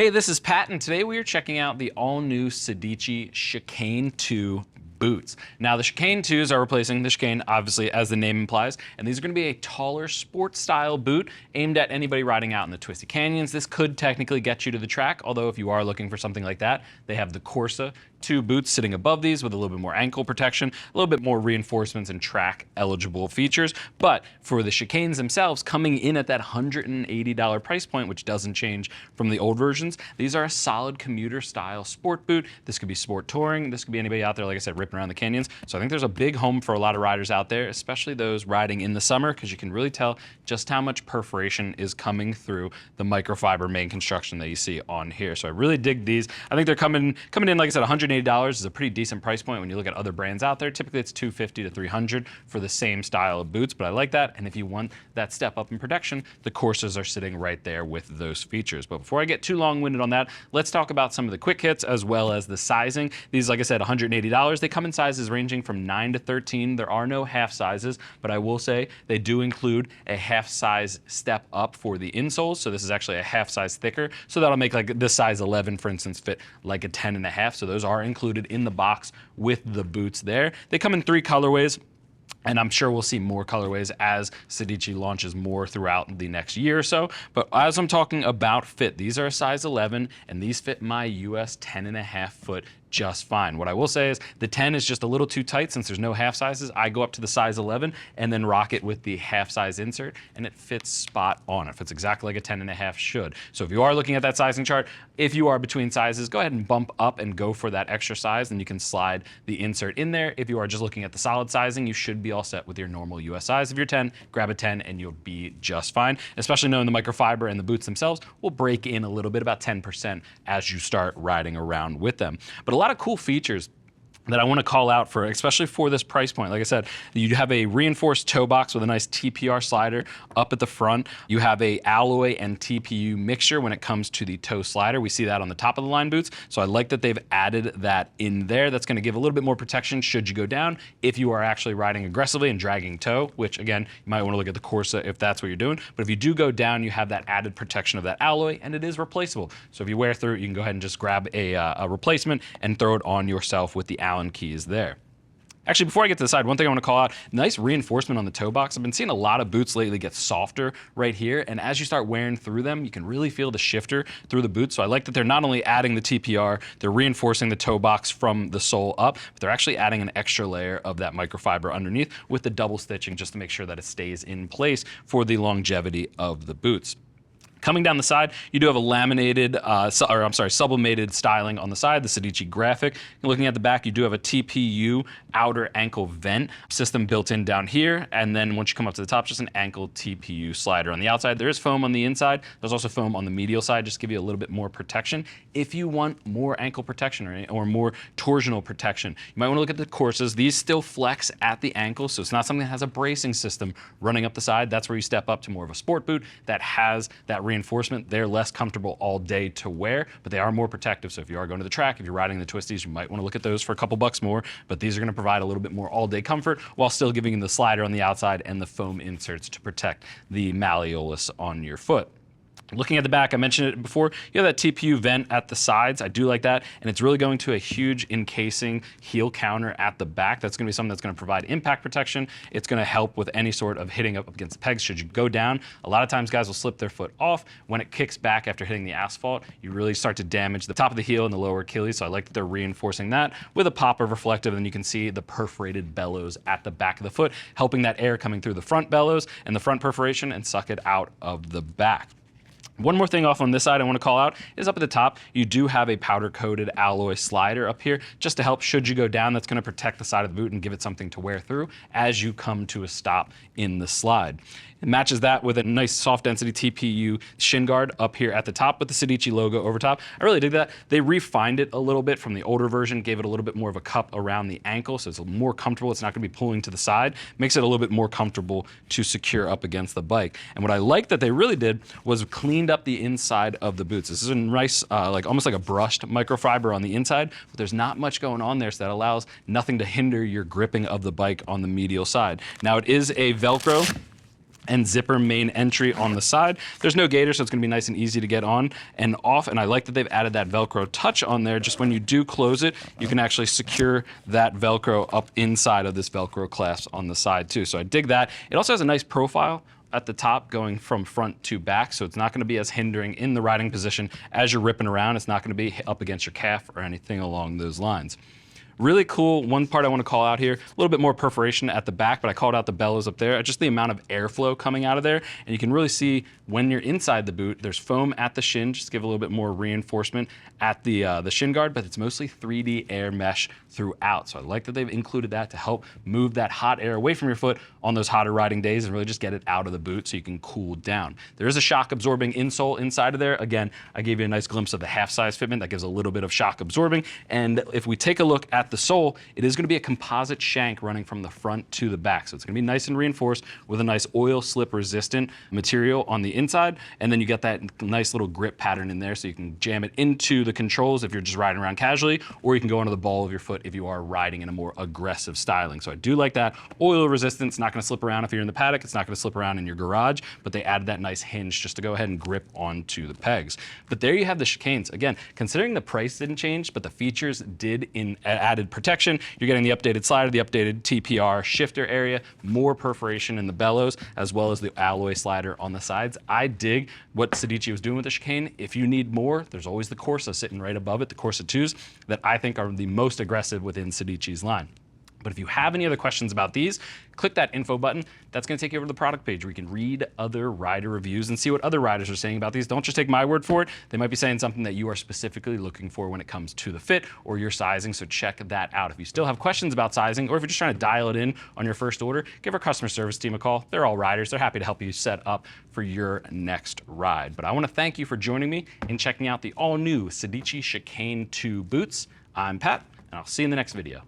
Hey, this is Pat, and today we are checking out the all-new Sedici Chicane 2 boots. Now, the Chicane 2s are replacing the Chicane, obviously, as the name implies, and these are going to be a taller sport-style boot aimed at anybody riding out in the twisty canyons. This could technically get you to the track, although if you are looking for something like that, they have the Corsa 2 boots sitting above these with a little bit more ankle protection, a little bit more reinforcements and track eligible features. But for the Chicanes themselves, coming in at that $180 price point, which doesn't change from the old versions, these are a solid commuter style sport boot. This could be sport touring. This could be anybody out there, like I said, ripping around the canyons. So I think there's a big home for a lot of riders out there, especially those riding in the summer, because you can really tell just how much perforation is coming through the microfiber main construction that you see on here. So I really dig these. I think they're coming in, like I said, $180 is a pretty decent price point when you look at other brands out there. Typically it's $250 to $300 for the same style of boots, but I like that. And if you want that step up in protection, the Corsas are sitting right there with those features. But before I get too long-winded on that, let's talk about some of the quick hits as well as the sizing. These, like I said, $180. They come in sizes ranging from 9 to 13. There are no half sizes, but I will say they do include a half size step up for the insoles. So this is actually a half size thicker. So that'll make like this size 11, for instance, fit like a 10 and a half. So those are included in the box with the boots there. They come in 3 colorways. And I'm sure we'll see more colorways as Sedici launches more throughout the next year or so. But as I'm talking about fit, these are a size 11, and these fit my US 10.5 foot just fine. What I will say is the 10 is just a little too tight since there's no half sizes. I go up to the size 11 and then rock it with the half size insert, and it fits spot on. It fits exactly like a 10.5 should. So if you are looking at that sizing chart, if you are between sizes, go ahead and bump up and go for that extra size, and you can slide the insert in there. If you are just looking at the solid sizing, you should be all set with your normal US size. If you're 10, grab a 10 and you'll be just fine, especially knowing the microfiber and the boots themselves will break in a little bit, about 10% as you start riding around with them. But a lot of cool features that I want to call out for, especially for this price point. Like I said, you have a reinforced toe box with a nice TPR slider up at the front. You have a alloy and TPU mixture when it comes to the toe slider. We see that on the top of the line boots. So I like that they've added that in there. That's going to give a little bit more protection should you go down if you are actually riding aggressively and dragging toe, which again, you might want to look at the Corsa if that's what you're doing. But if you do go down, you have that added protection of that alloy, and it is replaceable. So if you wear through it, you can go ahead and just grab a replacement and throw it on yourself with the Allen keys there. Actually, before I get to the side, one thing I want to call out, nice reinforcement on the toe box. I've been seeing a lot of boots lately get softer right here, and as you start wearing through them, you can really feel the shifter through the boot. So I like that they're not only adding the TPR, they're reinforcing the toe box from the sole up, but they're actually adding an extra layer of that microfiber underneath with the double stitching just to make sure that it stays in place for the longevity of the boots. Coming down the side, you do have a laminated, sublimated styling on the side, the Sedici graphic. And looking at the back, you do have a TPU outer ankle vent system built in down here. And then once you come up to the top, just an ankle TPU slider on the outside. There is foam on the inside. There's also foam on the medial side, just to give you a little bit more protection. If you want more ankle protection or more torsional protection, you might want to look at the Corsas. These still flex at the ankle, so it's not something that has a bracing system running up the side. That's where you step up to more of a sport boot that has that reinforcement. They're less comfortable all day to wear, but they are more protective. So if you are going to the track, if you're riding the twisties, you might want to look at those for a couple bucks more, but these are going to provide a little bit more all-day comfort while still giving you the slider on the outside and the foam inserts to protect the malleolus on your foot. Looking at the back, I mentioned it before, you have that TPU vent at the sides. I do like that, and it's really going to a huge encasing heel counter at the back. That's going to be something that's going to provide impact protection. It's going to help with any sort of hitting up against the pegs should you go down. A lot of times guys will slip their foot off. When it kicks back after hitting the asphalt, you really start to damage the top of the heel and the lower Achilles, so I like that they're reinforcing that with a pop of reflective, and you can see the perforated bellows at the back of the foot, helping that air coming through the front bellows and the front perforation and suck it out of the back. One more thing off on this side I want to call out is up at the top, you do have a powder-coated alloy slider up here just to help should you go down. That's going to protect the side of the boot and give it something to wear through as you come to a stop in the slide. It matches that with a nice soft density TPU shin guard up here at the top with the Sedici logo over top. I really dig that. They refined it a little bit from the older version, gave it a little bit more of a cup around the ankle, so it's more comfortable. It's not going to be pulling to the side. Makes it a little bit more comfortable to secure up against the bike. And what I like that they really did was cleaned up the inside of the boots. This is a nice, almost like a brushed microfiber on the inside, but there's not much going on there, so that allows nothing to hinder your gripping of the bike on the medial side. Now it is a Velcro and zipper main entry on the side. There's no gaiter, so it's gonna be nice and easy to get on and off. And I like that they've added that Velcro touch on there. Just when you do close it, you can actually secure that Velcro up inside of this Velcro clasp on the side too. So I dig that. It also has a nice profile at the top going from front to back, so it's not gonna be as hindering in the riding position as you're ripping around. It's not gonna be up against your calf or anything along those lines. Really cool. One part I want to call out here, a little bit more perforation at the back, but I called out the bellows up there, just the amount of airflow coming out of there. And you can really see when you're inside the boot, there's foam at the shin, just to give a little bit more reinforcement at the shin guard, but it's mostly 3D air mesh throughout. So I like that they've included that to help move that hot air away from your foot on those hotter riding days and really just get it out of the boot so you can cool down. There is a shock absorbing insole inside of there. Again, I gave you a nice glimpse of the half size fitment that gives a little bit of shock absorbing. And if we take a look at the sole, it is going to be a composite shank running from the front to the back. So it's going to be nice and reinforced with a nice oil slip resistant material on the inside. And then you got that nice little grip pattern in there so you can jam it into the controls if you're just riding around casually, or you can go into the ball of your foot if you are riding in a more aggressive styling. So I do like that. Oil resistance, not going to slip around if you're in the paddock. It's not going to slip around in your garage, but they added that nice hinge just to go ahead and grip onto the pegs. But there you have the chicanes. Again, considering the price didn't change, but the features did in added protection. You're getting the updated slider, the updated TPR shifter area, more perforation in the bellows, as well as the alloy slider on the sides. I dig what Sedici was doing with the chicane. If you need more, there's always the Corsa sitting right above it, the Corsa 2s, that I think are the most aggressive within Sedici's line. But if you have any other questions about these, click that info button. That's going to take you over to the product page where you can read other rider reviews and see what other riders are saying about these. Don't just take my word for it. They might be saying something that you are specifically looking for when it comes to the fit or your sizing, so check that out. If you still have questions about sizing, or if you're just trying to dial it in on your first order, give our customer service team a call. They're all riders. They're happy to help you set up for your next ride. But I want to thank you for joining me in checking out the all-new Sedici Chicane 2 boots. I'm Pat, and I'll see you in the next video.